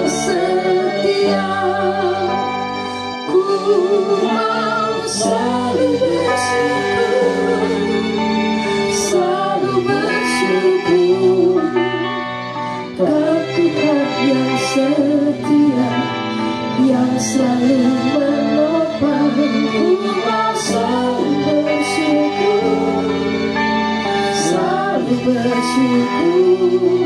setia, ku mau selalu bersyukur, Kau Tuhan yang setia, yang selalu menopang. Ku mau selalu bersyukur, selalu bersyukur,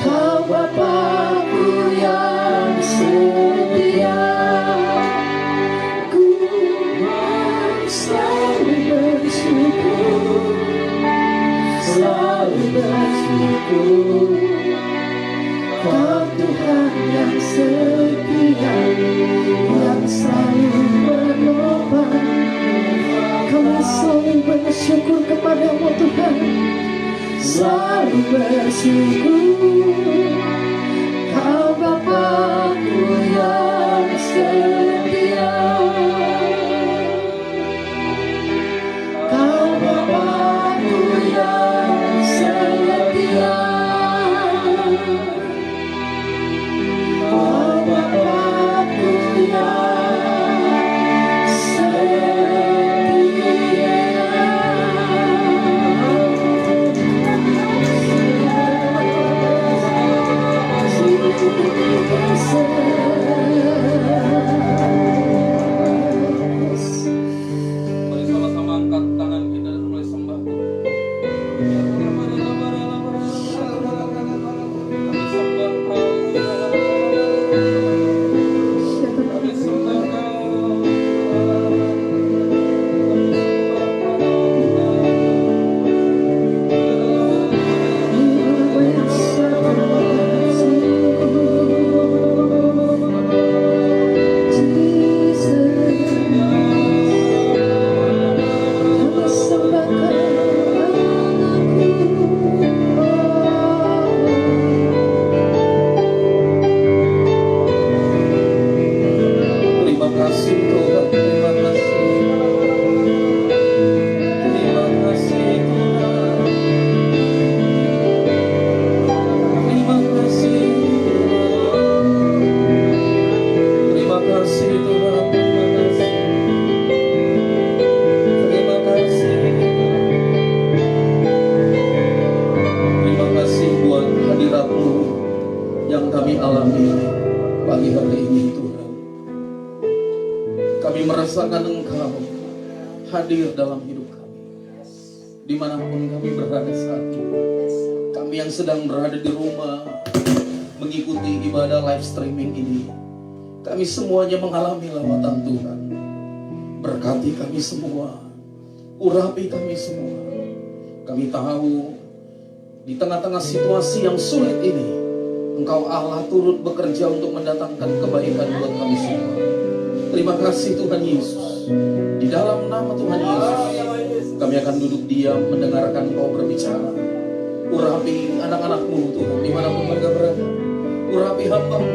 Kau Bapa-Ku yang setia. Ku mau selalu bersyukur, selalu bersyukur, Kau Tuhan yang setia, yang selalu menopang. Kami selalu bersyukur kepada-Mu Tuhan, selalu bersyukur, Kau Bapa-Ku yang setia. Kau Bapa-Ku yang setia, Kau Bapa-Ku yang setia. Mari sama-sama angkat tangan kita dan mulai sembah Tuhan. Kami sembah Kau, kami sembah Kau, terima kasih Tuhan, terima kasih. Terima kasih Tuhan. Terima kasih Tuhan. Terima kasih Tuhan. Terima kasih. Terima kasih buat hadirat-Mu yang kami alami pagi hari ini Tuhan. Kami merasakan Engkau hadir dalam hidup kami, dimanapun kami berada saat ini. Kami yang sedang berada di rumah mengikuti ibadah live streaming ini, kami semuanya mengalami lawatan Tuhan. Berkati kami semua, urapi kami semua. Kami tahu di tengah-tengah situasi yang sulit ini, Engkau Allah turut bekerja untuk mendatangkan kebaikan buat kami semua. Terima kasih Tuhan Yesus. Di dalam nama Tuhan Yesus, kami akan duduk diam mendengarkan Engkau berbicara. Urapi anak-anak-Mu Tuhan, dimanapun mereka berada. Urapi hamba-Mu.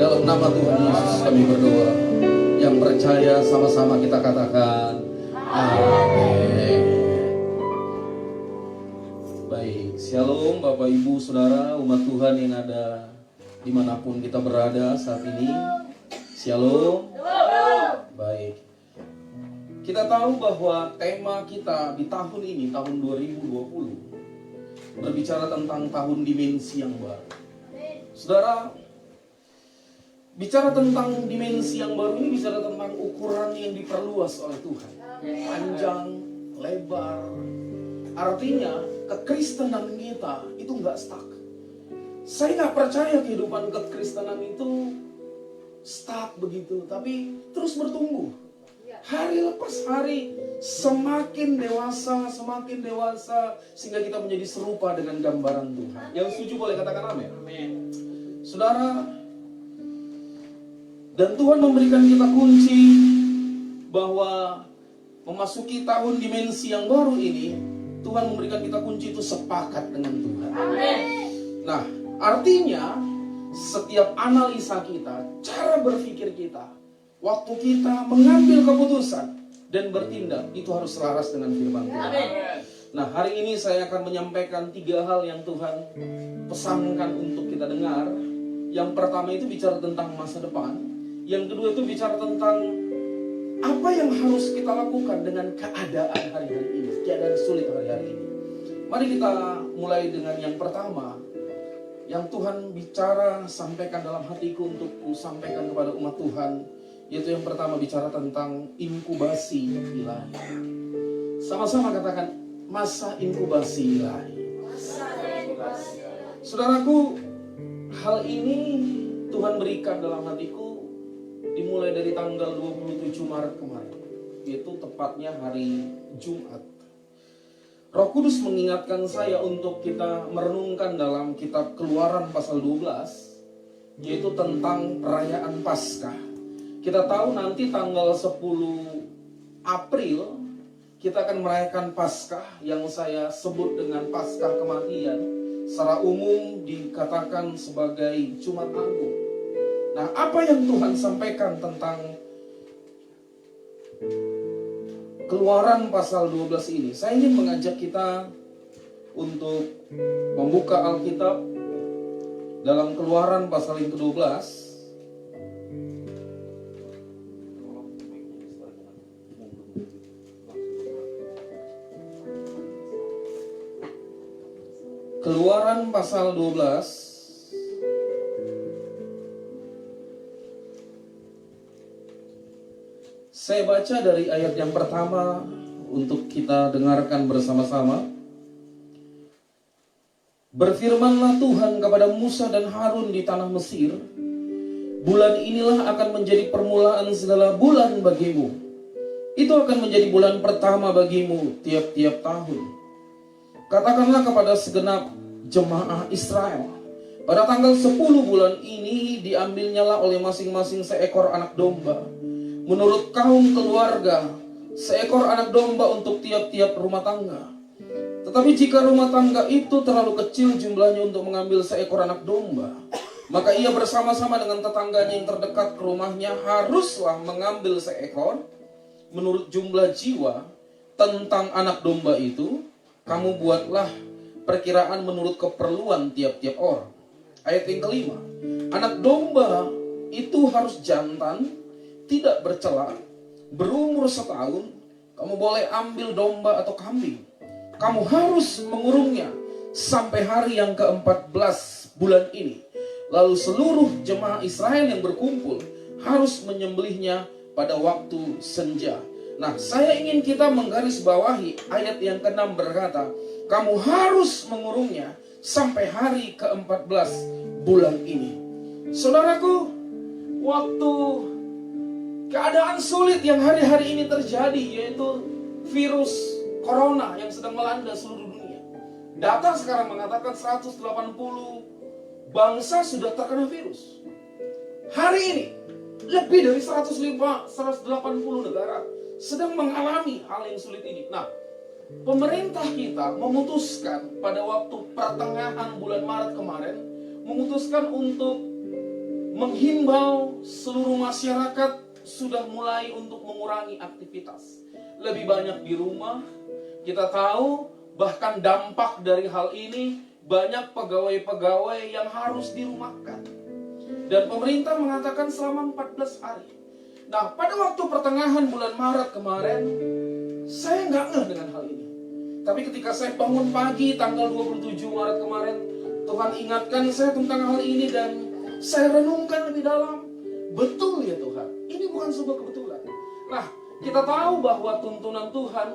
Dalam nama Tuhan Yesus kami berdoa. Yang percaya sama-sama kita katakan amin. Baik, shalom Bapak Ibu Saudara umat Tuhan yang ada dimanapun kita berada saat ini. Shalom. Baik, kita tahu bahwa tema kita di tahun ini, tahun 2020, berbicara tentang tahun dimensi yang baru. Saudara, bicara tentang dimensi yang baru ini bicara tentang ukuran yang diperluas oleh Tuhan. Panjang, lebar. Artinya kekristenan kita itu nggak stuck. Saya nggak percaya kehidupan kekristenan itu stuck begitu, tapi terus bertumbuh. Hari lepas hari semakin dewasa, sehingga kita menjadi serupa dengan gambaran Tuhan. Yang setuju boleh katakan amin. Saudara, dan Tuhan memberikan kita kunci bahwa memasuki tahun dimensi yang baru ini, Tuhan memberikan kita kunci itu sepakat dengan Tuhan. Amin. Nah, artinya setiap analisa kita, cara berpikir kita, waktu kita mengambil keputusan dan bertindak, itu harus selaras dengan firman Tuhan. Amin. Nah, hari ini saya akan menyampaikan 3 hal yang Tuhan pesankan untuk kita dengar. Yang pertama itu bicara tentang masa depan. Yang kedua itu bicara tentang apa yang harus kita lakukan dengan keadaan hari-hari ini, keadaan sulit hari-hari ini. Mari kita mulai dengan yang pertama, yang Tuhan bicara sampaikan dalam hatiku untuk sampaikan kepada umat Tuhan, yaitu yang pertama bicara tentang inkubasi ilahi. Sama-sama katakan, masa inkubasi ilahi. Saudaraku, hal ini Tuhan berikan dalam hatiku dimulai dari tanggal 27 Maret kemarin, yaitu tepatnya hari Jumat. Roh Kudus mengingatkan saya untuk kita merenungkan dalam kitab Keluaran pasal 12, yaitu tentang perayaan Paskah. Kita tahu nanti tanggal 10 April kita akan merayakan Paskah yang saya sebut dengan Paskah kematian. Secara umum dikatakan sebagai Jumat Agung. Nah, apa yang Tuhan sampaikan tentang Keluaran pasal 12 ini? Saya ingin mengajak kita untuk membuka Alkitab dalam Keluaran pasal yang ke-12. Keluaran pasal 12. Saya baca dari ayat yang pertama untuk kita dengarkan bersama-sama. Berfirmanlah Tuhan kepada Musa dan Harun di tanah Mesir, bulan inilah akan menjadi permulaan segala bulan bagimu. Itu akan menjadi bulan pertama bagimu tiap-tiap tahun. Katakanlah kepada segenap jemaah Israel, pada tanggal 10 bulan ini diambilnyalah oleh masing-masing seekor anak domba menurut kaum keluarga, seekor anak domba untuk tiap-tiap rumah tangga. Tetapi jika rumah tangga itu terlalu kecil jumlahnya untuk mengambil seekor anak domba, maka ia bersama-sama dengan tetangganya yang terdekat ke rumahnya haruslah mengambil seekor menurut jumlah jiwa. Tentang anak domba itu, kamu buatlah perkiraan menurut keperluan tiap-tiap orang. Ayat yang kelima, anak domba itu harus jantan, tidak bercela, berumur setahun. Kamu boleh ambil domba atau kambing. Kamu harus mengurungnya sampai hari yang ke-14 bulan ini. Lalu seluruh jemaah Israel yang berkumpul harus menyembelihnya pada waktu senja. Nah, saya ingin kita menggarisbawahi ayat yang ke-6 berkata, kamu harus mengurungnya sampai hari ke-14 bulan ini. Saudaraku, waktu keadaan sulit yang hari-hari ini terjadi, yaitu virus corona yang sedang melanda seluruh dunia. Data sekarang mengatakan 180 bangsa sudah terkena virus. Hari ini, lebih dari 180 negara sedang mengalami hal yang sulit ini. Nah, pemerintah kita memutuskan pada waktu pertengahan bulan Maret kemarin, memutuskan untuk menghimbau seluruh masyarakat sudah mulai untuk mengurangi aktivitas. Lebih banyak di rumah. Kita tahu bahkan dampak dari hal ini, banyak pegawai-pegawai yang harus dirumahkan. Dan pemerintah mengatakan selama 14 hari. Nah, pada waktu pertengahan bulan Maret kemarin, saya nggak ngeh dengan hal ini. Tapi ketika saya bangun pagi tanggal 27 Maret kemarin, Tuhan ingatkan saya tentang hal ini dan saya renungkan lebih dalam. Betul ya Tuhan, ini bukan sebuah kebetulan. Nah, kita tahu bahwa tuntunan Tuhan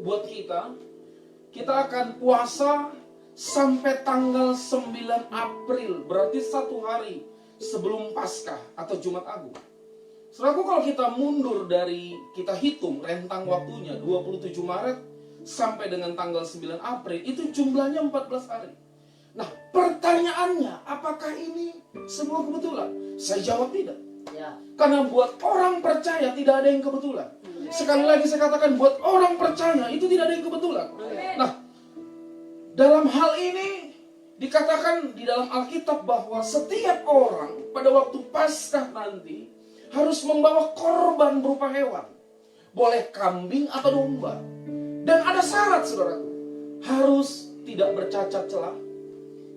buat kita akan puasa sampai tanggal 9 April, berarti 1 hari sebelum Paskah atau Jumat Agung. Saudaraku, kalau kita mundur dari, kita hitung rentang waktunya 27 Maret sampai dengan tanggal 9 April, itu jumlahnya 14 hari. Nah, pertanyaannya, apakah ini sebuah kebetulan? Saya jawab tidak. Karena buat orang percaya tidak ada yang kebetulan. Sekali lagi saya katakan, buat orang percaya itu tidak ada yang kebetulan. Nah, dalam hal ini dikatakan di dalam Alkitab bahwa setiap orang pada waktu Paskah nanti harus membawa korban berupa hewan. Boleh kambing atau domba. Dan ada syarat, saudaraku. Harus tidak bercacat celah,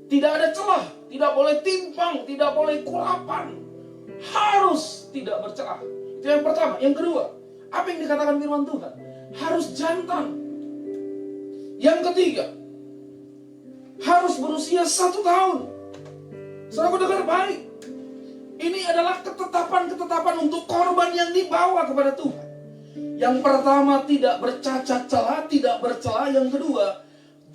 Tidak ada celah, tidak boleh timpang, tidak boleh kulapan. Harus tidak bercelah. Itu yang pertama. Yang kedua, apa yang dikatakan firman Tuhan? Harus jantan. Yang ketiga, harus berusia 1 tahun. Saudara dengar baik. Ini adalah ketetapan-ketetapan untuk korban yang dibawa kepada Tuhan. Yang pertama, tidak bercacat celah, tidak bercela. Yang kedua,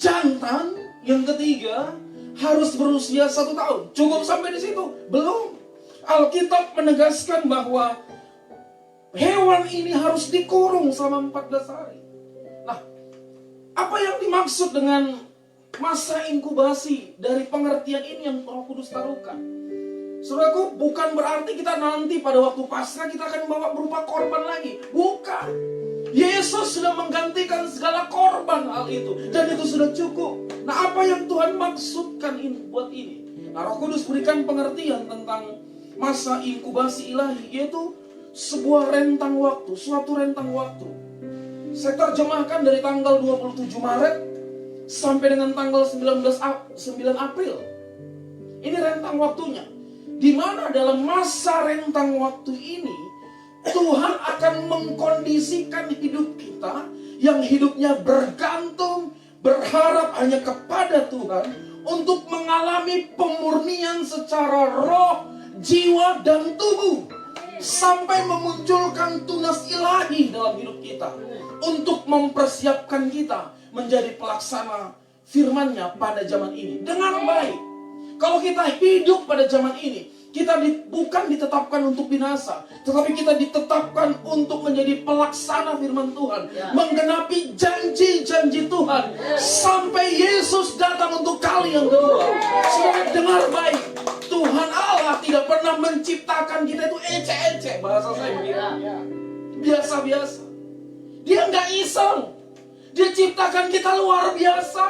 jantan. Yang ketiga, harus berusia 1 tahun. Cukup sampai di situ? Belum. Alkitab menegaskan bahwa hewan ini harus dikurung selama 14 hari. Nah, apa yang dimaksud dengan masa inkubasi dari pengertian ini yang Roh Kudus taruhkan? Saudaraku, bukan berarti kita nanti pada waktu Paskah kita akan bawa berupa korban lagi. Bukan. Yesus sudah menggantikan segala korban hal itu. Dan itu sudah cukup. Nah, apa yang Tuhan maksudkan buat ini? Nah, Roh Kudus berikan pengertian tentang masa inkubasi ilahi, yaitu sebuah rentang waktu, suatu rentang waktu. Saya terjemahkan dari tanggal 27 Maret sampai dengan tanggal 9 April. Ini rentang waktunya. Di mana dalam masa rentang waktu ini Tuhan akan mengkondisikan hidup kita yang hidupnya bergantung, berharap hanya kepada Tuhan untuk mengalami pemurnian secara roh, jiwa, dan tubuh sampai memunculkan tunas ilahi dalam hidup kita untuk mempersiapkan kita menjadi pelaksana firman-Nya pada zaman ini. Dengar baik. Kalau kita hidup pada zaman ini, kita bukan ditetapkan untuk binasa, tetapi kita ditetapkan untuk menjadi pelaksana firman Tuhan, menggenapi janji-janji Tuhan sampai Yesus datang untuk kali yang kedua. Saudara dengar baik, Tuhan Allah tidak pernah menciptakan kita itu ece-ece, bahasa saya begitu, biasa-biasa. Dia nggak iseng. Dia ciptakan kita luar biasa.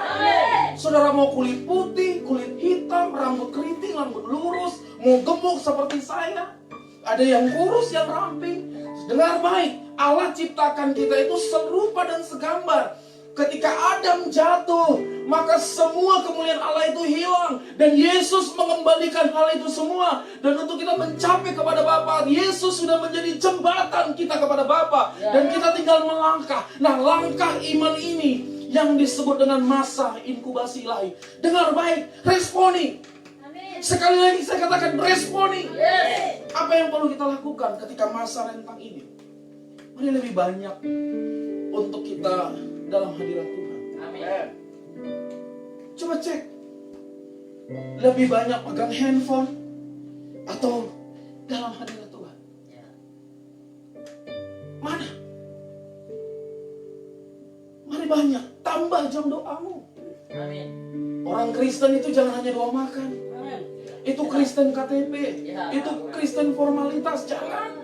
Saudara mau kulit putih, kulit hitam, rambut keriting, rambut lurus, mau gemuk seperti saya, ada yang kurus, yang ramping. Dengar baik, Allah ciptakan kita itu serupa dan segambar. Ketika Adam jatuh, maka semua kemuliaan Allah itu hilang. Dan Yesus mengembalikan hal itu semua. Dan untuk kita mencapai kepada Bapa, Yesus sudah menjadi jembatan kita kepada Bapa. Dan kita tinggal melangkah. Nah, langkah iman ini yang disebut dengan masa inkubasi ilahi. Dengar baik, responi. Sekali lagi saya katakan responi. Apa yang perlu kita lakukan ketika masa rentang ini? Mari lebih banyak untuk kita dalam hadirat Tuhan. Amin. Coba cek. Lebih banyak pegang handphone atau dalam hadirat Tuhan? Mana? Mari banyak. Tambah jam doamu. Amin. Orang Kristen itu jangan hanya doa makan. Amin. Itu Kristen KTP. Itu Kristen formalitas. Jangan.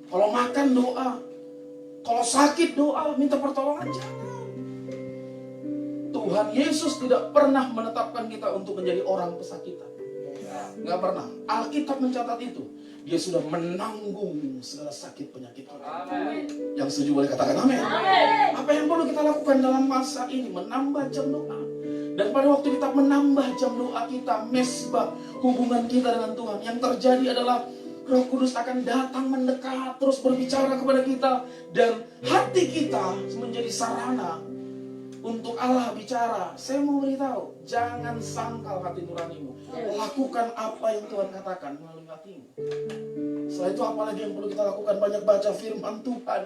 Kalau makan doa. Kalau sakit doa, minta pertolongan, jangan. Tuhan Yesus tidak pernah menetapkan kita untuk menjadi orang pesakitan. Nggak pernah. Alkitab mencatat itu. Dia sudah menanggung segala sakit penyakit kita. Yang setuju boleh katakan amin. Apa yang perlu kita lakukan dalam masa ini? Menambah jam doa. Dan pada waktu kita menambah jam doa kita, mesbah hubungan kita dengan Tuhan, yang terjadi adalah Roh Kudus akan datang mendekat, terus berbicara kepada kita. Dan hati kita menjadi sarana untuk Allah bicara. Saya mau beritahu, jangan sangkal hati nuranimu. Lakukan apa yang Tuhan katakan melalui hatimu. Setelah itu apalagi yang perlu kita lakukan? Banyak baca firman Tuhan.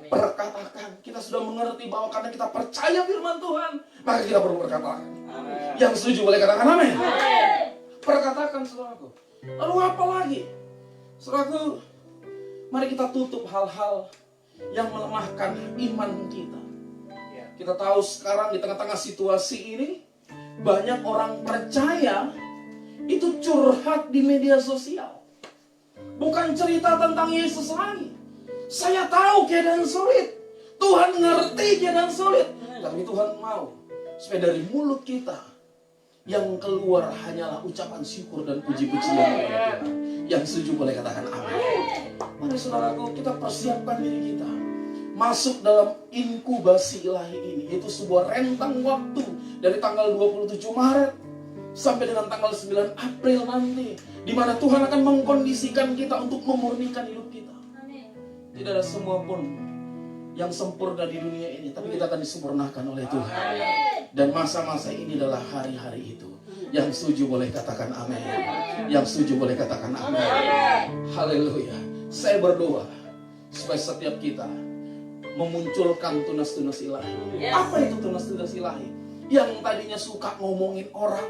Perkatakan. Kita sudah mengerti bahwa karena kita percaya firman Tuhan, maka kita perlu berkata. Yang setuju boleh katakan amin. Perkatakan, saudaraku. Lalu apa lagi? Saudaraku, mari kita tutup hal-hal yang melemahkan iman kita. Kita tahu sekarang di tengah-tengah situasi ini, banyak orang percaya itu curhat di media sosial. Bukan cerita tentang Yesus lagi. Saya tahu keadaan sulit. Tuhan ngerti keadaan sulit. Tapi Tuhan mau supaya dari mulut kita yang keluar hanyalah ucapan syukur dan puji-pujian kepada Tuhan. Yang setuju boleh katakan amin. Mari saudaraku, kita persiapkan diri kita masuk dalam inkubasi ilahi ini, yaitu sebuah rentang waktu dari tanggal 27 Maret sampai dengan tanggal 9 April nanti, di mana Tuhan akan mengkondisikan kita untuk memurnikan hidup kita. Tidak ada semua pun yang sempurna di dunia ini, tapi kita akan disempurnakan oleh Tuhan. Dan masa-masa ini adalah hari-hari itu. Yang setuju boleh katakan amin. Yang setuju boleh katakan amin. Haleluya. Saya berdoa supaya setiap kita memunculkan tunas-tunas ilahi. Apa itu tunas-tunas ilahi? Yang tadinya suka ngomongin orang,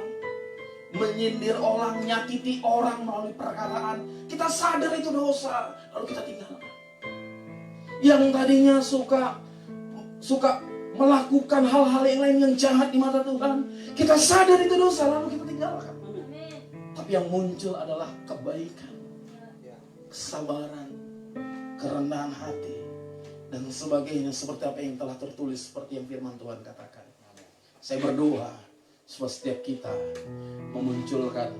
menyindir orang, nyakiti orang melalui perkataan, kita sadar itu dosa, lalu kita tinggalkan. Yang tadinya suka melakukan hal-hal yang lain yang jahat di mata Tuhan, kita sadar itu dosa, lalu kita tinggalkan. Tapi yang muncul adalah kebaikan, kesabaran, kerendahan hati, dan sebagainya, seperti apa yang telah tertulis, seperti yang firman Tuhan katakan. Saya berdoa supaya setiap kita memunculkan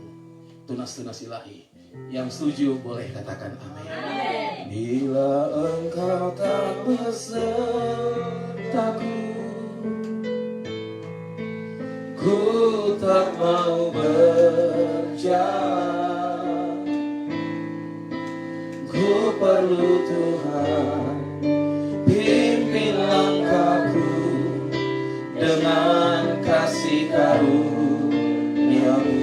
tunas-tunas ilahi. Yang setuju boleh katakan amin. Bila engkau tak besertaku, ku tak mau berjalan. Ku perlu Tuhan, pimpin langkahku dengan kasih karunia-Mu.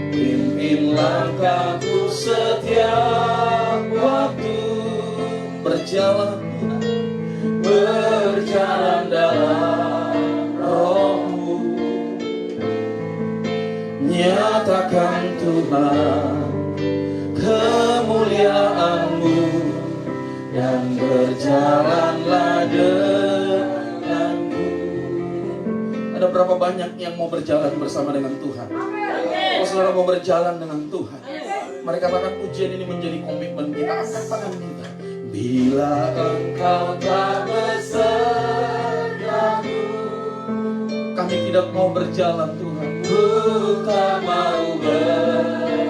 Pimpin langkahku setiap waktu, berjalan dalam Roh-Mu. Nyatakan Tuhan kemuliaan-Mu, dan berjalanlah denganku. Ada berapa banyak yang mau berjalan bersama dengan Tuhan? Kalau saudara mau berjalan dengan Tuhan, mari katakan ujian ini menjadi komitmen kita. Angkat tangan kita. Bila engkau tak besertaku, kami tidak mau berjalan Tuhan. Ku tak mau berjalan.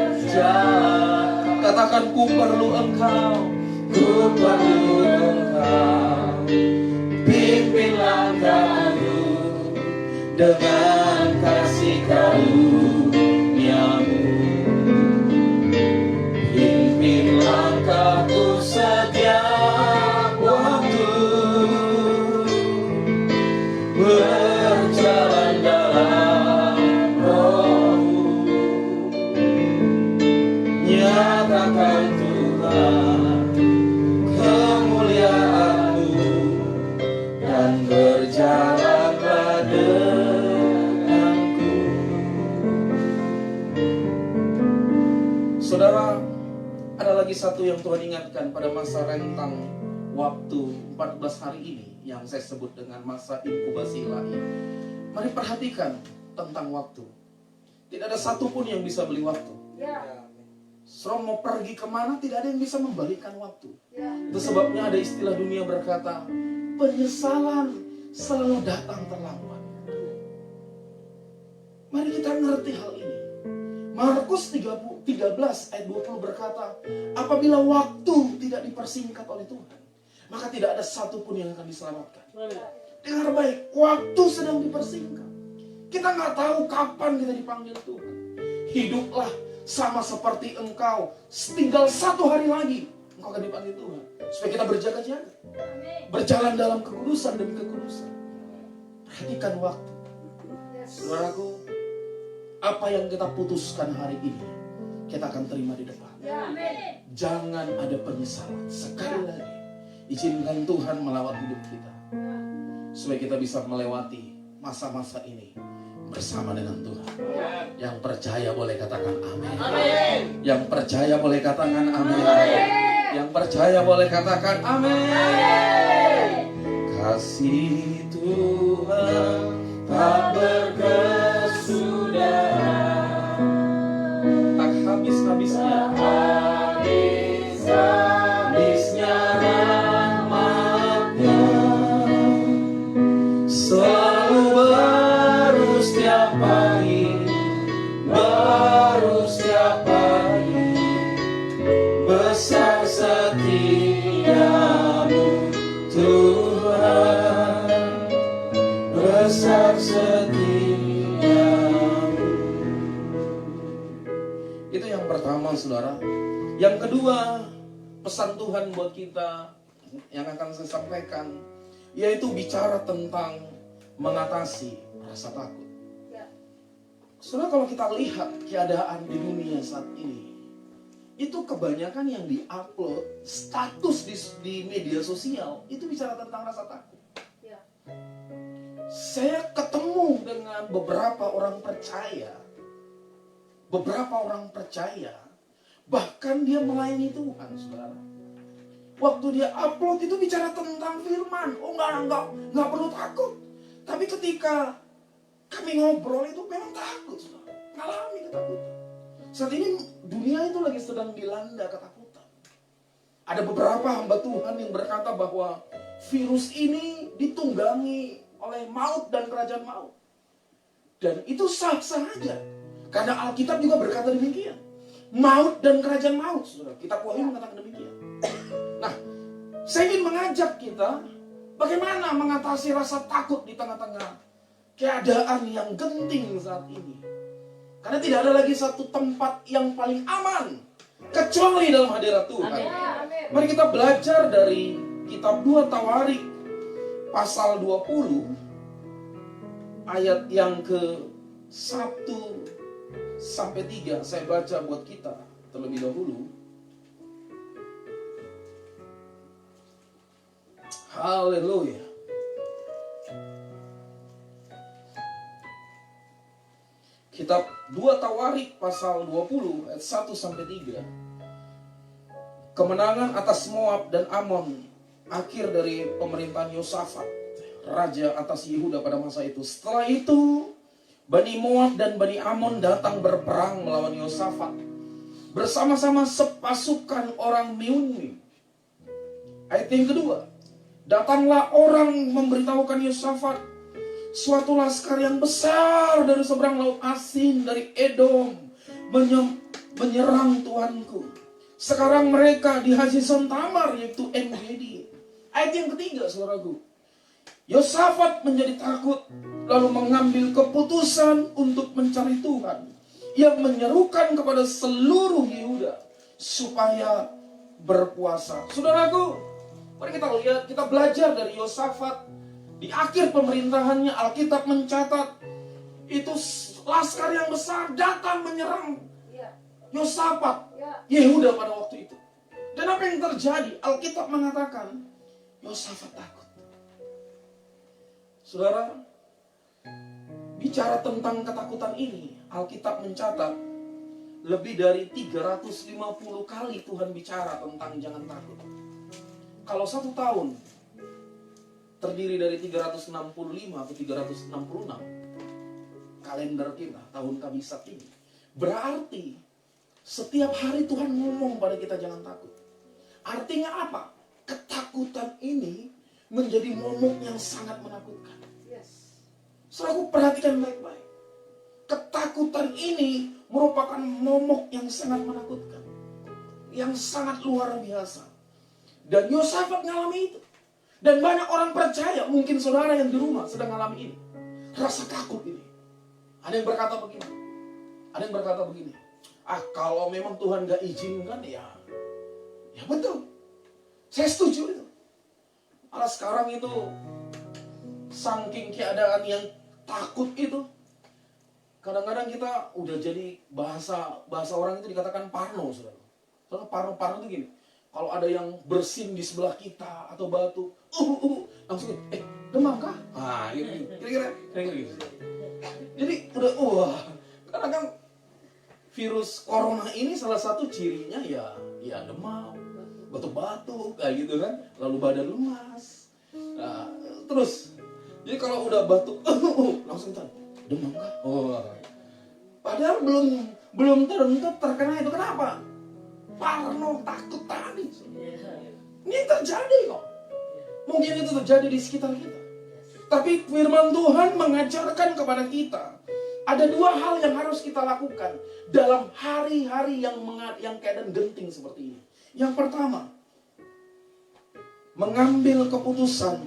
Katakan ku perlu Engkau, ku perlu Engkau. Pimpin langkahku dengan kasih karunia-Mu. Pimpin langkahku setiap waktu, berjalan dalam Roh-Mu. Nyatakan Tuhan kemuliaan-Mu, dan berjalanlah denganku. Saudara, ada lagi satu yang Tuhan ingatkan pada masa rentang waktu 14 hari ini, yang saya sebut dengan masa inkubasi ilahi. Mari perhatikan tentang waktu. Tidak ada satupun yang bisa beli waktu. Saudara mau pergi kemana, tidak ada yang bisa membalikan waktu. Itu sebabnya ada istilah dunia berkata, penyesalan selalu datang terlambat. Mari kita ngerti hal ini. Markus 13 ayat 20 berkata, apabila waktu tidak dipersingkat oleh Tuhan, maka tidak ada satupun yang akan diselamatkan. Dengar baik, waktu sedang dipersingkat. Kita nggak tahu kapan kita dipanggil Tuhan. Hiduplah sama seperti engkau, tinggal 1 hari lagi engkau akan dipanggil Tuhan. Supaya kita berjaga-jaga, berjalan dalam kekudusan demi kekudusan. Perhatikan waktu. Saudaraku, apa yang kita putuskan hari ini, kita akan terima di depan. Jangan ada penyesalan. Sekali lagi, izinkan Tuhan melawat hidup kita, supaya kita bisa melewati masa-masa ini bersama dengan Tuhan. Yang percaya boleh katakan amin. Yang percaya boleh katakan amin. Yang percaya boleh katakan amin. Kasih Tuhan tak berkesudahan, tak habis-habisnya, habis-habisnya rahmat-Nya. Selalu baru setiap pagi, baru setiap pagi. Besar setiamu Tuhan, besar setia. Itu yang pertama, saudara. Yang kedua, pesan Tuhan buat kita yang akan saya sampaikan, yaitu bicara tentang mengatasi rasa takut. Saudara, kalau kita lihat keadaan di dunia saat ini, itu kebanyakan yang diupload status di media sosial itu bicara tentang rasa takut. Saya ketemu dengan beberapa orang percaya, bahkan dia melayani Tuhan, saudara. Waktu dia upload itu bicara tentang firman, nggak perlu takut. Tapi ketika kami ngobrol itu memang takut, saudara. Ngalami ketakutan. Saat ini dunia itu lagi sedang dilanda ketakutan. Ada beberapa hamba Tuhan yang berkata bahwa virus ini ditunggangi oleh maut dan kerajaan maut. Dan itu sah-sah saja. Karena Alkitab juga berkata demikian. Maut dan kerajaan maut, saudara. Kitab Wahyu mengatakan demikian. Nah, saya ingin mengajak kita bagaimana mengatasi rasa takut di tengah-tengah keadaan yang genting saat ini. Karena tidak ada lagi satu tempat yang paling aman kecuali dalam hadirat Tuhan. Amin. Mari kita belajar dari kitab 2 Tawarik pasal 20 ayat yang ke 1 sampai 3. Saya baca buat kita terlebih dahulu. Haleluya. Kitab 2 Tawarik pasal 20 ayat 1 sampai 3. Kemenangan atas Moab dan Amon, akhir dari pemerintahan Yosafat, raja atas Yehuda pada masa itu. Setelah itu, Bani Moab dan Bani Amon datang berperang melawan Yosafat bersama-sama sepasukan orang Meuni. Ayat yang kedua, datanglah orang memberitahukan Yosafat, suatu laskar yang besar dari seberang laut Asin, dari Edom, menyerang Tuanku. Sekarang mereka di Hazizon Tamar, yaitu En-Gedi. Ayat yang ketiga, saudaraku. Yosafat menjadi takut, lalu mengambil keputusan untuk mencari Tuhan, yang menyerukan kepada seluruh Yehuda supaya berpuasa. Saudaraku, mari kita lihat, kita belajar dari Yosafat. Di akhir pemerintahannya, Alkitab mencatat itu laskar yang besar datang menyerang Yosafat, Yehuda pada waktu itu. Dan apa yang terjadi? Alkitab mengatakan Yosafat takut. Saudara, bicara tentang ketakutan ini, Alkitab mencatat lebih dari 350 kali Tuhan bicara tentang jangan takut. Kalau 1 tahun terdiri dari 365 atau 366 kalender kita, tahun kabisat ini. Berarti setiap hari Tuhan ngomong pada kita jangan takut. Artinya apa? Ketakutan ini menjadi momok yang sangat menakutkan. Saudara, perhatikan baik-baik. Ketakutan ini merupakan momok yang sangat menakutkan, yang sangat luar biasa. Dan Yosafat ngalami itu. Dan banyak orang percaya, mungkin saudara yang di rumah sedang mengalami ini. Rasa takut ini. Ada yang berkata begini. Kalau memang Tuhan gak izinkan, ya betul. Saya setuju itu. Malah sekarang itu, saking keadaan yang takut itu, kadang-kadang kita udah jadi bahasa orang itu dikatakan parno, saudara. Soalnya parno itu gini. Kalau ada yang bersin di sebelah kita atau batu, langsung demam kah? Kira-kira gitu. Jadi udah karena kan virus corona ini salah satu cirinya ya demam, batuk-batuk kayak gitu kan, lalu badan lemas. Nah, terus jadi kalau udah batuk, langsung tanya, demam kah? Padahal belum tentu terkena itu. Kenapa? Parno, takut tadi. Ini terjadi kok. Mungkin itu terjadi di sekitar kita. Tapi firman Tuhan mengajarkan kepada kita, ada 2 hal yang harus kita lakukan dalam hari-hari yang keadaan genting seperti ini. Yang pertama, mengambil keputusan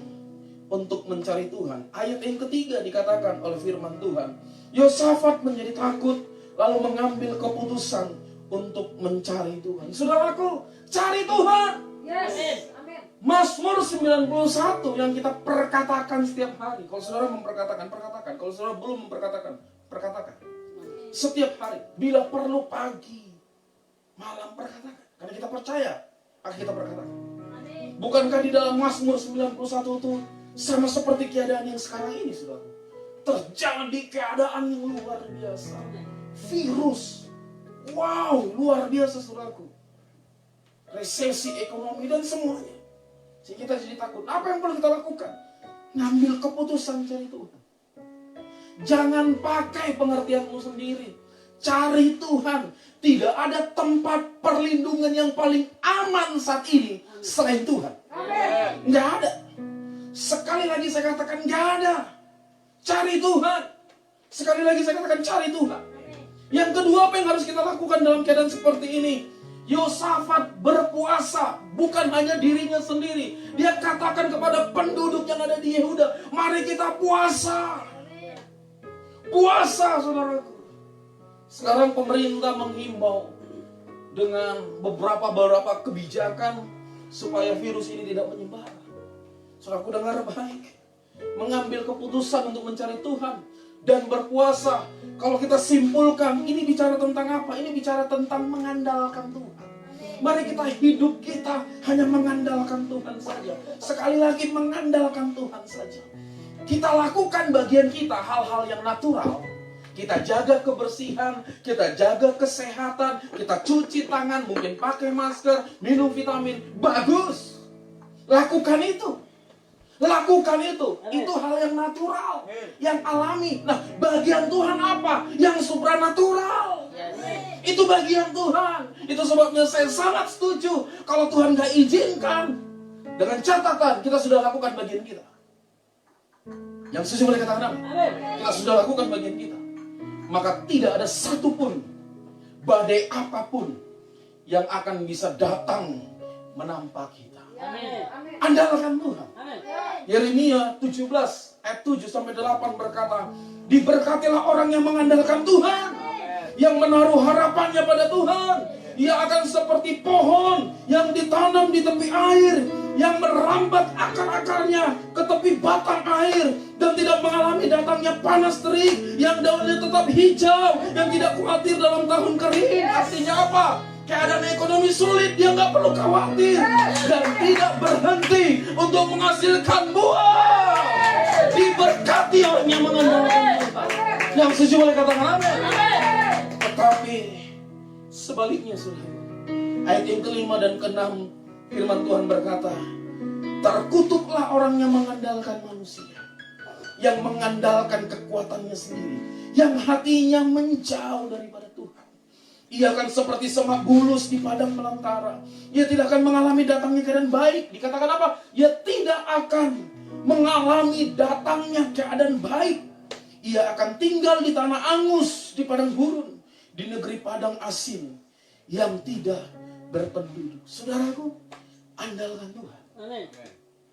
untuk mencari Tuhan. Ayat yang ketiga dikatakan oleh firman Tuhan, Yosafat menjadi takut, lalu mengambil keputusan untuk mencari Tuhan. Saudaraku, cari Tuhan. Yes. Amin. Mazmur 91 yang kita perkatakan setiap hari. Kalau saudara memperkatakan, perkatakan. Kalau saudara belum memperkatakan, perkatakan. Setiap hari, bila perlu pagi, malam perkatakan. Karena kita percaya akan kita perkatakan. Bukankah di dalam Mazmur 91 itu sama seperti keadaan yang sekarang ini, saudara? Terjadi keadaan yang luar biasa. Virus. Wow, luar biasa, saudaraku. Resesi ekonomi dan semuanya. Sehingga kita jadi takut. Apa yang perlu kita lakukan? Ngambil keputusan cari Tuhan. Jangan pakai pengertianmu sendiri. Cari Tuhan. Tidak ada tempat perlindungan yang paling aman saat ini selain Tuhan. Nggak ada. Sekali lagi saya katakan nggak ada. Cari Tuhan. Sekali lagi saya katakan cari Tuhan. Yang kedua, apa yang harus kita lakukan dalam keadaan seperti ini? Yosafat berpuasa, bukan hanya dirinya sendiri. Dia katakan kepada penduduk yang ada di Yehuda, mari kita puasa. Puasa, saudaraku. Sekarang pemerintah menghimbau dengan beberapa kebijakan supaya virus ini tidak menyebar. Saudaraku, dengar baik. Mengambil keputusan untuk mencari Tuhan dan berpuasa. Kalau kita simpulkan, ini bicara tentang apa? Ini bicara tentang mengandalkan Tuhan. Mari kita hidup kita hanya mengandalkan Tuhan saja. Sekali lagi mengandalkan Tuhan saja. Kita lakukan bagian kita, hal-hal yang natural. Kita jaga kebersihan, kita jaga kesehatan, kita cuci tangan, mungkin pakai masker, minum vitamin. Bagus. Lakukan itu. Lakukan itu. Itu hal yang natural, yang alami. Nah, bagian Tuhan apa? Yang supranatural. Itu bagian Tuhan. Itu sebabnya saya sangat setuju. Kalau Tuhan gak izinkan, dengan catatan kita sudah lakukan bagian kita. Yang setuju boleh katakan amin. Kita sudah lakukan bagian kita. Maka tidak ada satupun badai apapun yang akan bisa datang menampak kita. Andalkan Tuhan. Yeremia 17 ayat 7 sampai 8 berkata, diberkatilah orang yang mengandalkan Tuhan, yang menaruh harapannya pada Tuhan. Ia akan seperti pohon yang ditanam di tepi air, yang merambat akar-akarnya ke tepi batang air dan tidak mengalami datangnya panas terik, yang daunnya tetap hijau, yang tidak khawatir dalam tahun kering. Artinya apa? Keadaan ekonomi sulit, dia nggak perlu khawatir dan tidak berhenti untuk menghasilkan buah. Diberkati orang yang mengandalkan Tuhan. Yang setuju boleh katakan amin. Tetapi sebaliknya, saudara, ayat yang kelima dan keenam, firman Tuhan berkata, terkutuklah orang yang mengandalkan manusia, yang mengandalkan kekuatannya sendiri, yang hatinya menjauh daripada Tuhan. Ia akan seperti semak bulus di padang belantara. Ia tidak akan mengalami datangnya keadaan baik. Dikatakan apa? Ia tidak akan mengalami datangnya keadaan baik. Ia akan tinggal di tanah angus, di padang gurun, di negeri padang asin yang tidak berpenduduk. Saudaraku, andalkan Tuhan.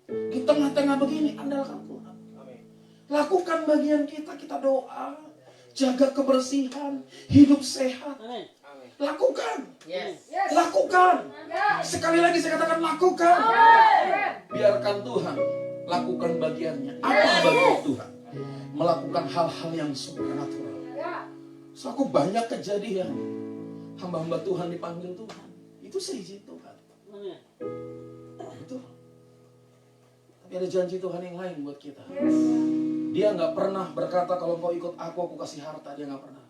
Di tengah-tengah begini, andalkan Tuhan. Lakukan bagian kita, kita doa, jaga kebersihan, hidup sehat. Lakukan. Lakukan. Sekali lagi saya katakan lakukan. Biarkan Tuhan lakukan bagiannya. Apa bagian Tuhan? Melakukan hal-hal yang supernatural. So, aku banyak kejadian hamba-hamba Tuhan dipanggil Tuhan. Itu seizin Tuhan. Betul. Tapi ada janji Tuhan yang lain buat kita. Dia nggak pernah berkata kalau kau ikut aku kasih harta. Dia nggak pernah.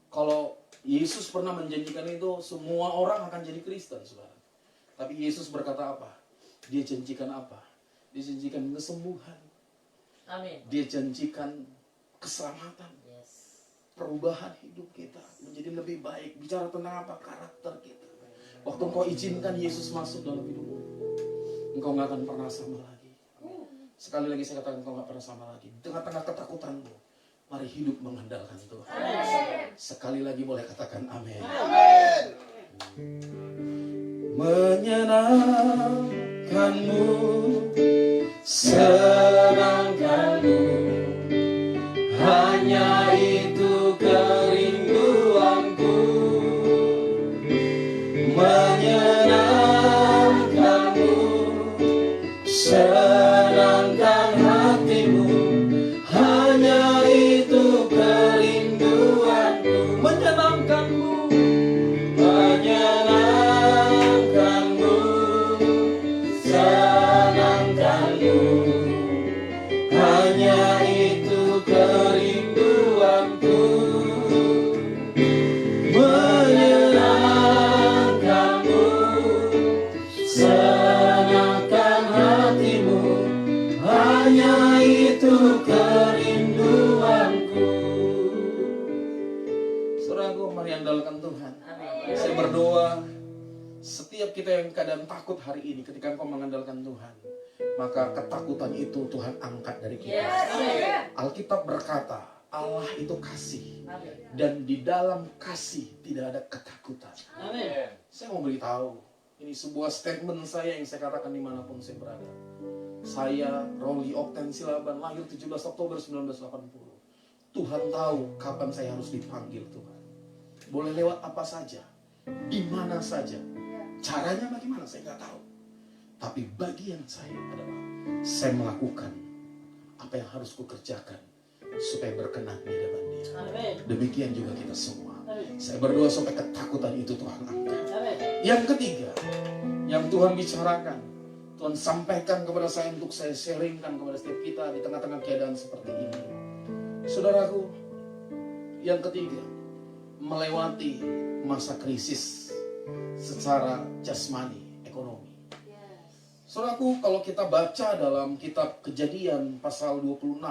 Kalau Yesus pernah menjanjikan itu, semua orang akan jadi Kristen, saudara. Tapi Yesus berkata apa? Dia janjikan apa? Dia janjikan kesembuhan. Amin. Dia janjikan keselamatan. Perubahan hidup kita menjadi lebih baik. Bicara tentang apa? Karakter kita. Waktu engkau izinkan Yesus masuk dalam hidupmu, engkau gak akan pernah sama lagi. Sekali lagi saya katakan, engkau gak pernah sama lagi. Di tengah-tengah ketakutanmu, mari hidup mengandalkan Tuhan. Sekali lagi boleh katakan amin. Menyenangkanmu, senangkanmu, hanya itu kerinduanku. Saya berdoa, setiap kita yang keadaan takut hari ini, ketika engkau mengandalkan Tuhan, maka ketakutan itu Tuhan angkat dari kita. Alkitab berkata, Allah itu kasih, dan di dalam kasih tidak ada ketakutan. Saya mau beritahu, ini sebuah statement saya yang saya katakan dimanapun saya berada. Saya, Rolly Okten Silaban, lahir 17 Oktober 1980. Tuhan tahu kapan saya harus dipanggil Tuhan. Boleh lewat apa saja, di mana saja. Caranya bagaimana saya nggak tahu. Tapi bagian saya adalah saya melakukan apa yang harus kukerjakan supaya berkenan di hadapan Dia. Demikian juga kita semua. Saya berdoa supaya ketakutan itu Tuhan angkat. Yang ketiga, yang Tuhan bicarakan, Tuhan sampaikan kepada saya untuk saya sharingkan kepada setiap kita di tengah-tengah keadaan seperti ini. Saudaraku, yang ketiga, melewati masa krisis secara jasmani, ekonomi. Saudaraku, kalau kita baca dalam kitab Kejadian pasal 26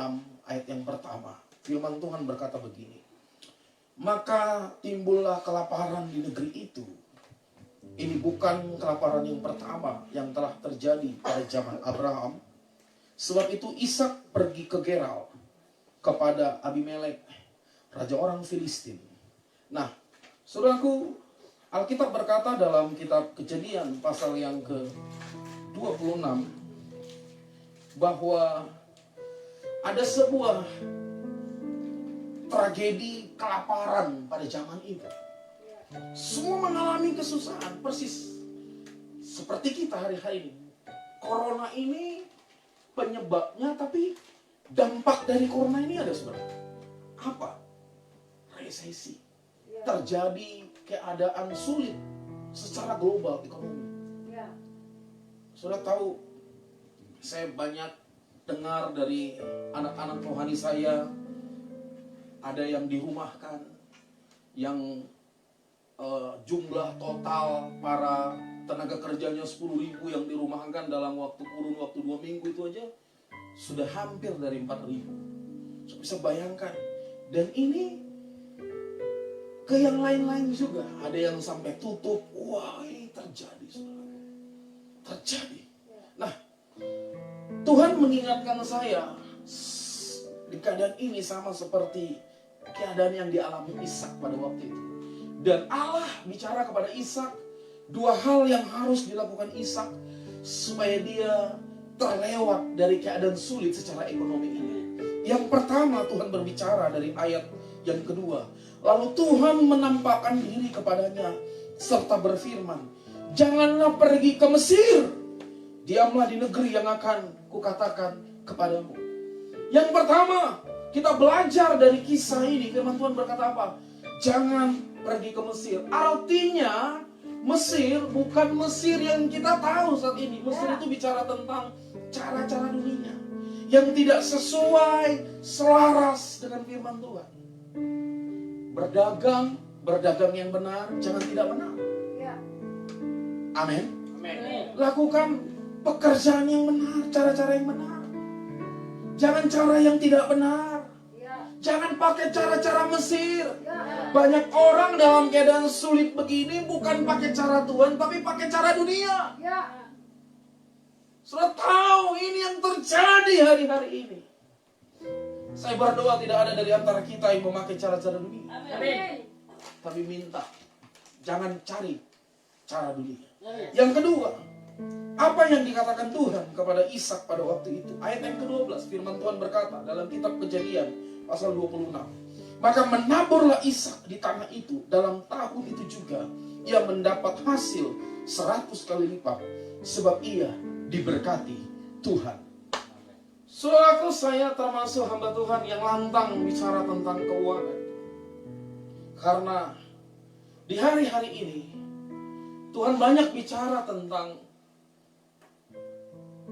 ayat yang pertama, firman Tuhan berkata begini. Maka timbullah kelaparan di negeri itu. Ini bukan kelaparan yang pertama yang telah terjadi pada zaman Abraham. Sebab itu Ishak pergi ke Gerar kepada Abimelek, raja orang Filistin. Nah, saudaraku, Alkitab berkata dalam kitab Kejadian pasal yang ke-26 bahwa ada sebuah tragedi kelaparan pada zaman itu. Semua mengalami kesusahan persis seperti kita hari-hari ini. Corona ini penyebabnya, tapi dampak dari corona ini ada sebenarnya. Apa? Resesi. Terjadi keadaan sulit secara global ekonomi. Sudah tahu, saya banyak dengar dari anak-anak rohani saya, ada yang dirumahkan, yang jumlah total para tenaga kerjanya 10.000 yang dirumahkan dalam kurun waktu 2 minggu itu aja sudah hampir dari 4.000. So, bisa bayangkan. Dan ini ke yang lain-lain juga. Ada yang sampai tutup. Wah, ini terjadi, saudara. Terjadi. Nah, Tuhan mengingatkan saya di keadaan ini sama seperti keadaan yang dialami Ishak pada waktu itu. Dan Allah bicara kepada Ishak 2 hal yang harus dilakukan Ishak supaya dia terlewat dari keadaan sulit secara ekonomi ini. Yang pertama, Tuhan berbicara dari ayat yang kedua. Lalu Tuhan menampakkan diri kepadanya serta berfirman, janganlah pergi ke Mesir. Diamlah di negeri yang akan kukatakan kepadamu. Yang pertama, kita belajar dari kisah ini. Firman Tuhan berkata apa? Jangan pergi ke Mesir. Artinya Mesir bukan Mesir yang kita tahu saat ini. Mesir itu bicara tentang cara-cara dunia yang tidak sesuai, selaras dengan firman Tuhan. Berdagang yang benar, jangan tidak benar. Amin. Lakukan pekerjaan yang benar, cara-cara yang benar. Jangan cara yang tidak benar. Jangan pakai cara-cara Mesir. Banyak orang dalam keadaan sulit begini bukan pakai cara Tuhan, tapi pakai cara dunia. Sudah tahu ini yang terjadi hari-hari ini. Saya berdoa tidak ada dari antara kita yang memakai cara-cara dunia. Tapi minta, jangan cari cara dunia. Yang kedua, apa yang dikatakan Tuhan kepada Ishak pada waktu itu? Ayat yang ke-12, firman Tuhan berkata dalam kitab Kejadian pasal 26. Maka menaburlah Ishak di tanah itu. Dalam tahun itu juga ia mendapat hasil 100 kali lipat, sebab ia diberkati Tuhan. Saudaraku, saya termasuk hamba Tuhan yang lantang bicara tentang keuangan. Karena di hari-hari ini Tuhan banyak bicara tentang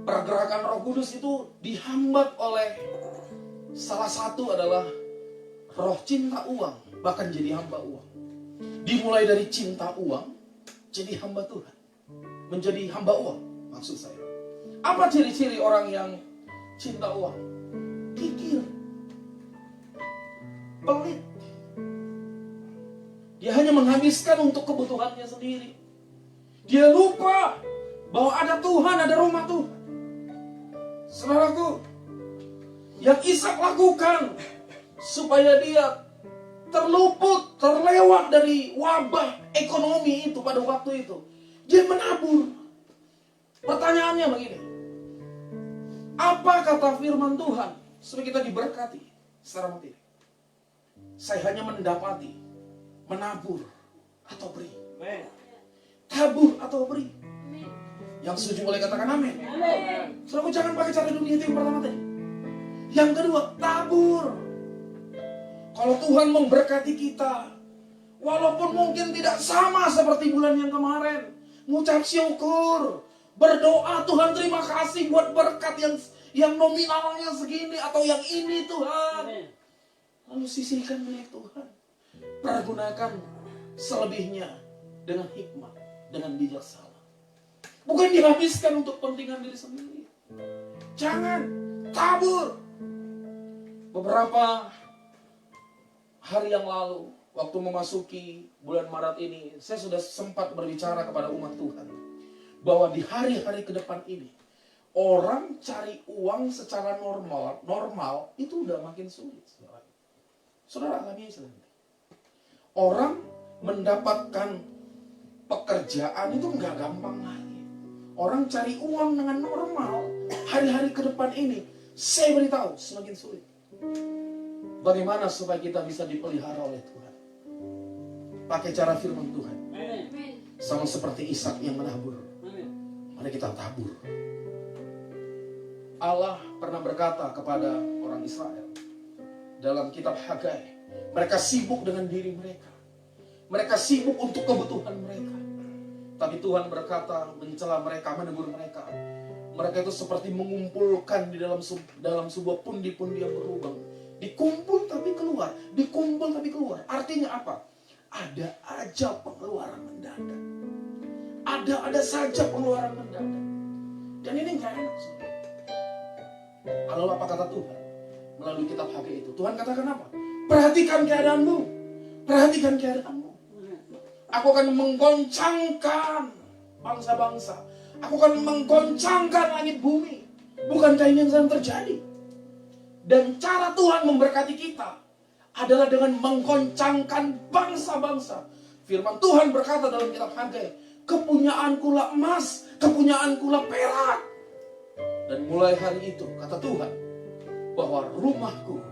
pergerakan Roh Kudus itu dihambat oleh salah satu adalah roh cinta uang, bahkan jadi hamba uang. Dimulai dari cinta uang, jadi hamba Tuhan, menjadi hamba uang. Maksud saya, apa ciri-ciri orang yang cinta uang? Kikir, pelit. Dia hanya menghabiskan untuk kebutuhannya sendiri. Dia lupa bahwa ada Tuhan, ada rumah Tuhan. Saudaraku, yang Ishak lakukan supaya dia terluput, terlewat dari wabah ekonomi itu pada waktu itu, dia menabur. Pertanyaannya begini, apa kata firman Tuhan supaya kita diberkati secara materi? Saya hanya mendapati, menabur atau beri, tabur atau beri. Yang setuju boleh katakan amin. Saudara, jangan pakai cara dunia itu yang pertama tadi. Yang kedua, tabur. Kalau Tuhan memberkati kita, walaupun mungkin tidak sama seperti bulan yang kemarin, mengucap syukur, berdoa, Tuhan terima kasih buat berkat yang nominalnya segini atau yang ini Tuhan. Lalu sisihkan milik Tuhan. Pergunakan selebihnya dengan hikmah, dengan bijaksana. Bukan dihabiskan untuk kepentingan diri sendiri. Jangan, tabur. Beberapa hari yang lalu, waktu memasuki bulan Maret ini, saya sudah sempat berbicara kepada umat Tuhan bahwa di hari-hari ke depan ini, orang cari uang secara normal itu udah makin sulit. Saudara alami sendiri. Orang mendapatkan pekerjaan itu nggak gampang lagi. Orang cari uang dengan normal, hari-hari ke depan ini, saya beritahu, semakin sulit. Bagaimana supaya kita bisa dipelihara oleh Tuhan? Pakai cara firman Tuhan. Sama seperti Ishak yang menabur. Mari kita tabur. Allah pernah berkata kepada orang Israel dalam kitab Hagai, mereka sibuk dengan diri mereka. Mereka sibuk untuk kebutuhan mereka. Tapi Tuhan berkata, mencela mereka, menegur mereka. Mereka itu seperti mengumpulkan di dalam sebuah pundi-pundi yang berlubang. Dikumpul tapi keluar, dikumpul tapi keluar. Artinya apa? Ada aja pengeluaran mendadak. Ada saja pengeluaran mendadak. Dan ini gak enak. Lalu apa kata Tuhan? Melalui kitab Hagai itu, Tuhan katakan apa? Perhatikan keadaanmu. Perhatikan keadaanmu. Aku akan menggoncangkan bangsa-bangsa. Aku akan menggoncangkan langit bumi. Bukankah ini yang sedang terjadi? Dan cara Tuhan memberkati kita adalah dengan menggoncangkan bangsa-bangsa. Firman Tuhan berkata dalam kitab Hagai, kepunyaanku lah emas, kepunyaanku lah perak. Dan mulai hari itu, kata Tuhan, bahwa rumahku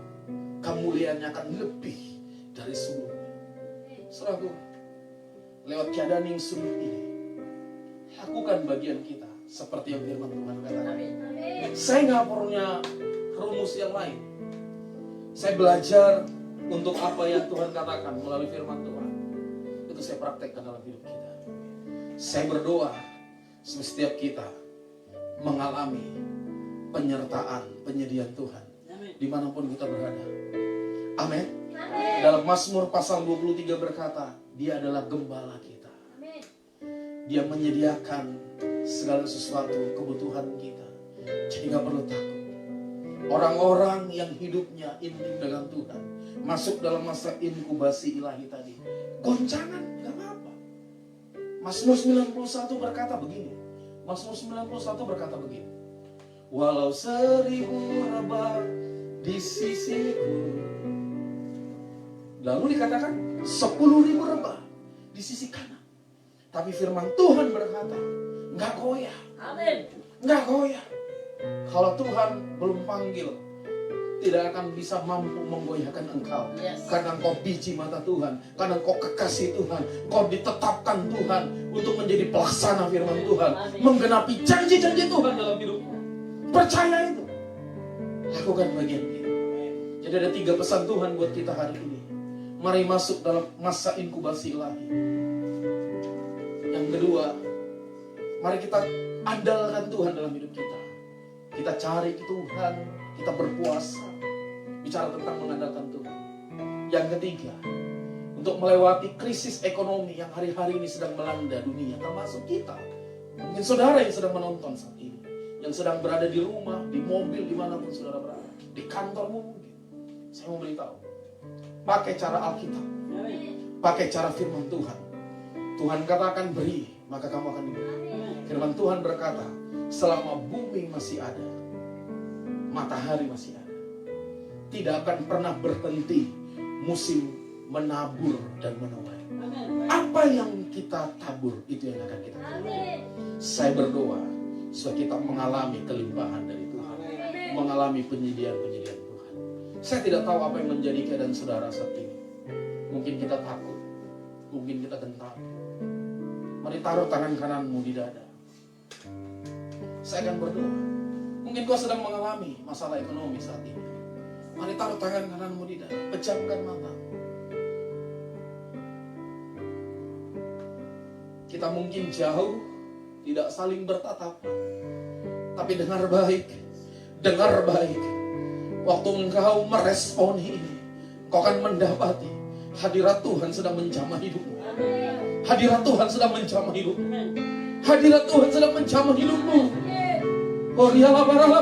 kemuliaannya akan lebih dari sebelumnya. Saudaraku, lewat keadaan yang sulit ini, lakukan bagian kita seperti yang firman Tuhan katakan. Saya nggak punya rumus yang lain. Saya belajar untuk apa yang Tuhan katakan melalui firman Tuhan. Itu saya praktekkan dalam hidup kita. Saya berdoa setiap kita mengalami penyertaan, penyediaan Tuhan dimanapun kita berada. Amin. Dalam Mazmur pasal 23 berkata, Dia adalah gembala kita. Dia menyediakan segala sesuatu kebutuhan kita. Jadi gak perlu takut. Orang-orang yang hidupnya intim dengan Tuhan, masuk dalam masa inkubasi ilahi tadi, goncangan gak apa-apa. Mazmur 91 berkata begini. Mazmur 91 berkata begini. Walau 1000 rebah di sisiku, lalu dikatakan 10.000 rebah di sisi kanan, tapi firman Tuhan berkata nggak goyah. Amin. Nggak goyah. Kalau Tuhan belum panggil, tidak akan bisa mampu menggoyahkan engkau. Yes. Karena engkau biji mata Tuhan, karena engkau kekasih Tuhan, engkau ditetapkan Tuhan untuk menjadi pelaksana firman Tuhan. Amin. Menggenapi janji-janji Tuhan dalam hidupmu. Percaya itu. Lakukan bagian kita. Jadi ada 3 pesan Tuhan buat kita hari ini. Mari masuk dalam masa inkubasi ilahi. Yang kedua, mari kita andalkan Tuhan dalam hidup kita. Kita cari Tuhan, kita berpuasa. Bicara tentang mengandalkan Tuhan. Yang ketiga, untuk melewati krisis ekonomi yang hari-hari ini sedang melanda dunia, termasuk kita. Mungkin saudara yang sedang menonton saat ini, yang sedang berada di rumah, di mobil, dimanapun saudara berada, di kantormu mungkin. Saya mau beritahu, pakai cara Alkitab. pakai cara firman Tuhan. Tuhan katakan beri, maka kamu akan diberi. Firman Tuhan berkata, selama bumi masih ada, matahari masih ada, tidak akan pernah berhenti musim menabur dan menuai. Apa yang kita tabur, itu yang akan kita tuai. Saya berdoa supaya kita mengalami kelimpahan dari Tuhan, mengalami penyediaan-penyediaan Tuhan. Saya tidak tahu apa yang menjadi keadaan saudara saat ini. Mungkin kita takut, mungkin kita gentar. Mari taruh tangan kananmu di dada. Saya akan berdoa. Mungkin kau sedang mengalami masalah ekonomi saat ini. Mari taruh tangan kananmu di dada. Pejamkan mata. Kita mungkin jauh, tidak saling bertatapan. Tapi dengar baik. Dengar baik. Waktu engkau meresponi ini, kau akan mendapati hadirat Tuhan sedang menjamah hidupmu. Hadirat Tuhan sedang menjamah hidupmu. Hadirat Tuhan sedang menjamah hidupmu. Oh rialah baralah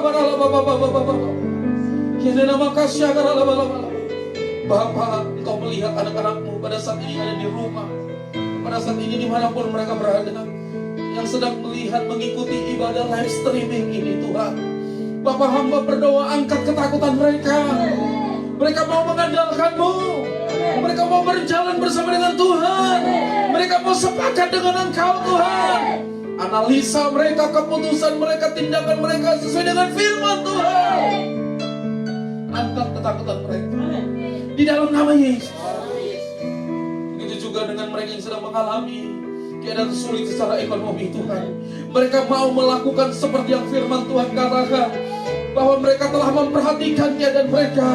Bapa, engkau melihat anak-anakmu pada saat ini ada di rumah, pada saat ini dimanapun mereka berada, yang sedang melihat mengikuti ibadah live streaming ini Tuhan. Bapa, hamba berdoa, angkat ketakutan mereka. Mereka mau mengandalkan-Mu. Mereka mau berjalan bersama dengan Tuhan. Mereka mau sepakat dengan Engkau Tuhan. Analisa mereka, keputusan mereka, tindakan mereka sesuai dengan firman Tuhan. Angkat ketakutan mereka di dalam nama Yesus. Begitu juga dengan mereka yang sedang mengalami keadaan sulit secara ekonomi Tuhan. Mereka mau melakukan seperti yang firman Tuhan katakan, bahwa mereka telah memperhatikan keadaan mereka.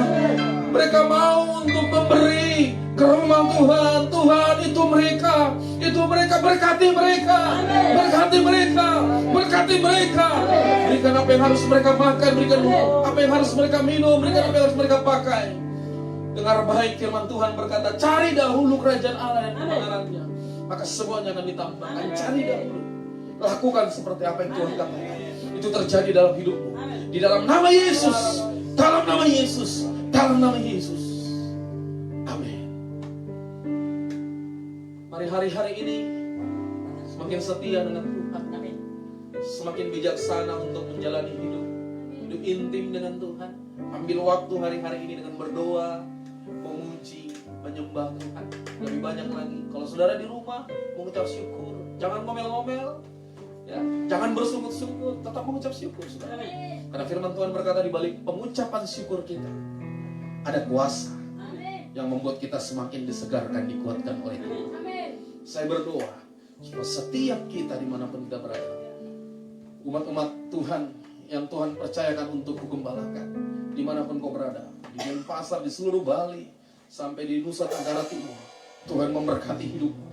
Mereka mau untuk memberi ke rumah Tuhan. Tuhan, itu mereka, berkati mereka. Berkati mereka, berkati mereka. Berikan apa yang harus mereka makan, berikan apa yang harus mereka minum, berikan apa yang harus mereka pakai. Dengar baik, firman Tuhan berkata, cari dahulu kerajaan Allah dan kebenarannya, maka semuanya akan ditambahkan. Cari dahulu. Lakukan seperti apa yang Tuhan katakan. Itu terjadi dalam hidupmu. Di dalam nama Yesus. Dalam nama Yesus. Dalam nama Yesus. Amin. Mari hari-hari ini semakin setia dengan Tuhan. Semakin bijaksana untuk menjalani hidup. Hidup intim dengan Tuhan. Ambil waktu hari-hari ini dengan berdoa, memuji, menyembah Tuhan. Lebih banyak lagi. Kalau saudara di rumah mengucap syukur, jangan ngomel-ngomel. Ya, jangan bersungut-sungut, tetap mengucap syukur, saudara. Karena firman Tuhan berkata di balik pengucapan syukur kita ada kuasa yang membuat kita semakin disegarkan, dikuatkan oleh Tuhan. Saya berdoa supaya setiap kita dimanapun kita berada, umat-umat Tuhan yang Tuhan percayakan untuk kugembalakan, dimanapun kau berada, di Denpasar, di seluruh Bali, sampai di Nusa Tenggara Timur, Tuhan memberkati hidupmu,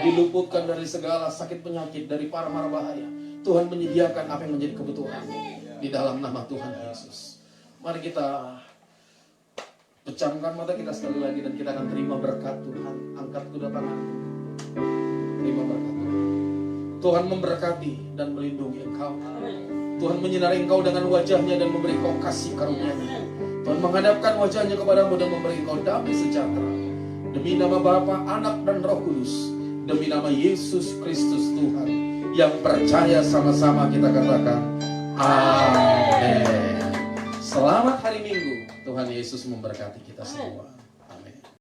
diluputkan dari segala sakit penyakit, dari para-para bahaya. Tuhan menyediakan apa yang menjadi kebutuhanmu di dalam nama Tuhan Yesus. Mari kita pecahkan mata kita sekali lagi dan kita akan terima berkat Tuhan. Angkat kedua tangan, terima berkat Tuhan. Tuhan memberkati dan melindungi engkau. Tuhan menyinari engkau dengan wajahnya dan memberi kau kasih karunia-Nya. Tuhan menghadapkan wajahnya kepadamu dan memberi kau damai sejahtera. Demi nama Bapa, Anak dan Roh Kudus, demi nama Yesus Kristus Tuhan, yang percaya sama-sama kita katakan amin. Selamat hari Minggu. Tuhan Yesus memberkati kita semua.